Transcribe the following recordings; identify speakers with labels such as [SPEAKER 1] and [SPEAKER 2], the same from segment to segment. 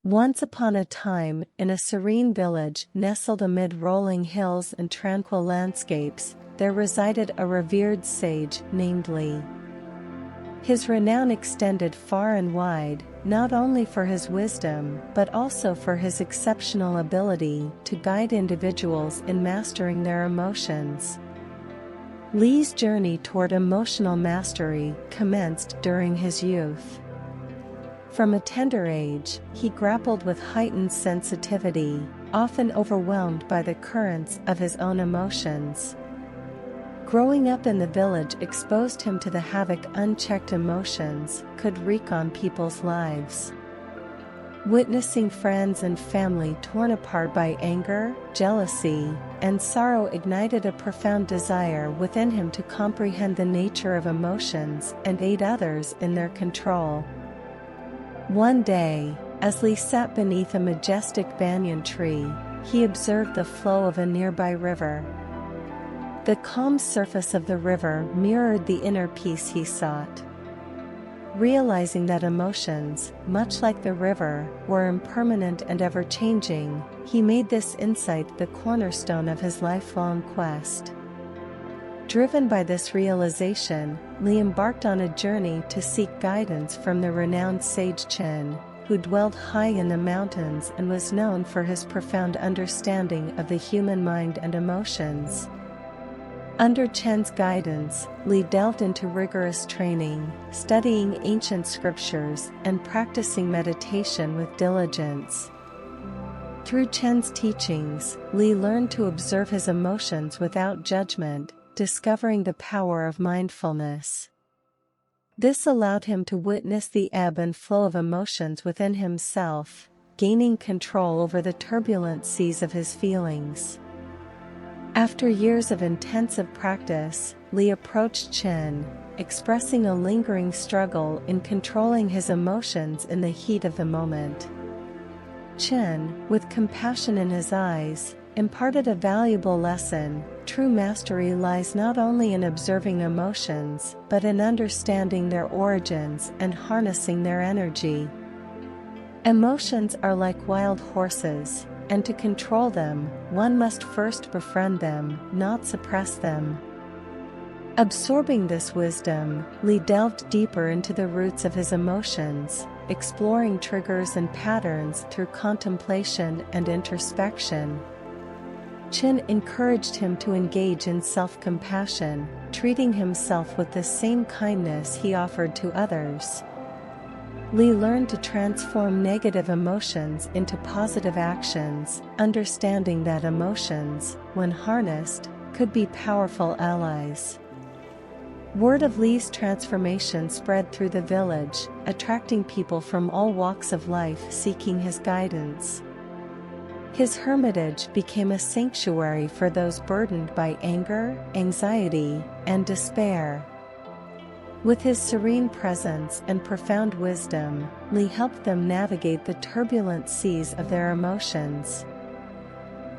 [SPEAKER 1] Once upon a time, in a serene village nestled amid rolling hills and tranquil landscapes, there resided a revered sage named Li. His renown extended far and wide, not only for his wisdom but also for his exceptional ability to guide individuals in mastering their emotions. Li's journey toward emotional mastery commenced during his youth. From a tender age, he grappled with heightened sensitivity, often overwhelmed by the currents of his own emotions. Growing up in the village exposed him to the havoc unchecked emotions could wreak on people's lives. Witnessing friends and family torn apart by anger, jealousy, and sorrow ignited a profound desire within him to comprehend the nature of emotions and aid others in their control. One day, as Li sat beneath a majestic banyan tree, he observed the flow of a nearby river. The calm surface of the river mirrored the inner peace he sought. Realizing that emotions, much like the river, were impermanent and ever-changing, he made this insight the cornerstone of his lifelong quest. Driven by this realization, Li embarked on a journey to seek guidance from the renowned sage Chen, who dwelled high in the mountains and was known for his profound understanding of the human mind and emotions. Under Chen's guidance, Li delved into rigorous training, studying ancient scriptures and practicing meditation with diligence. Through Chen's teachings, Li learned to observe his emotions without judgment, discovering the power of mindfulness. This allowed him to witness the ebb and flow of emotions within himself, gaining control over the turbulent seas of his feelings. After years of intensive practice, Li approached Chen, expressing a lingering struggle in controlling his emotions in the heat of the moment. Chen, with compassion in his eyes, imparted a valuable lesson. True mastery lies not only in observing emotions, but in understanding their origins and harnessing their energy. Emotions are like wild horses, and to control them, one must first befriend them, not suppress them. Absorbing this wisdom, Li delved deeper into the roots of his emotions, exploring triggers and patterns through contemplation and introspection. Chen encouraged him to engage in self-compassion, treating himself with the same kindness he offered to others. Li learned to transform negative emotions into positive actions, understanding that emotions, when harnessed, could be powerful allies. Word of Li's transformation spread through the village, attracting people from all walks of life seeking his guidance. His hermitage became a sanctuary for those burdened by anger, anxiety, and despair. With his serene presence and profound wisdom, Li helped them navigate the turbulent seas of their emotions.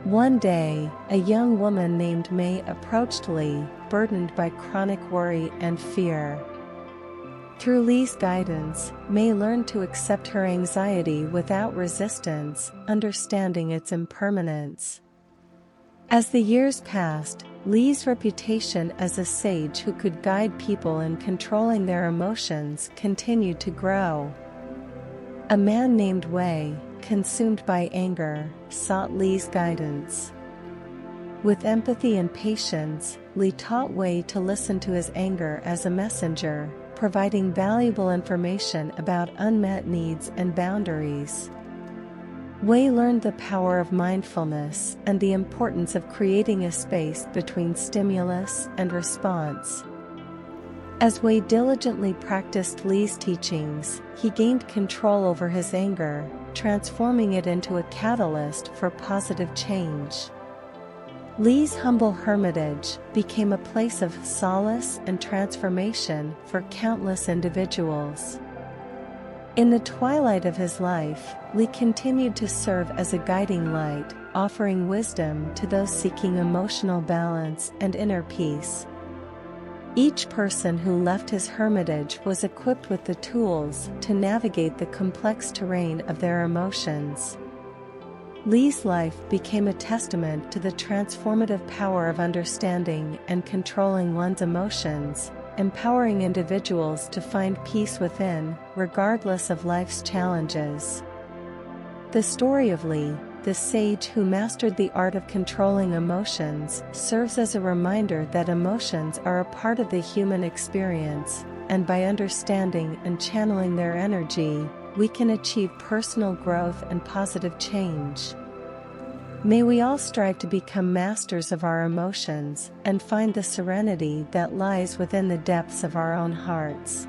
[SPEAKER 1] One day, a young woman named Mei approached Li, burdened by chronic worry and fear. Through Li's guidance, Mei learned to accept her anxiety without resistance, understanding its impermanence. As the years passed, Li's reputation as a sage who could guide people in controlling their emotions continued to grow. A man named Wei, consumed by anger, sought Li's guidance. With empathy and patience, Li taught Wei to listen to his anger as a messenger, providing valuable information about unmet needs and boundaries. Wei learned the power of mindfulness and the importance of creating a space between stimulus and response. As Wei diligently practiced Li's teachings, he gained control over his anger, transforming it into a catalyst for positive change. Li's humble hermitage became a place of solace and transformation for countless individuals. In the twilight of his life, Li continued to serve as a guiding light, offering wisdom to those seeking emotional balance and inner peace. Each person who left his hermitage was equipped with the tools to navigate the complex terrain of their emotions. Li's life became a testament to the transformative power of understanding and controlling one's emotions, empowering individuals to find peace within, regardless of life's challenges. The story of Li, the sage who mastered the art of controlling emotions, serves as a reminder that emotions are a part of the human experience, and by understanding and channeling their energy, we can achieve personal growth and positive change. May we all strive to become masters of our emotions and find the serenity that lies within the depths of our own hearts.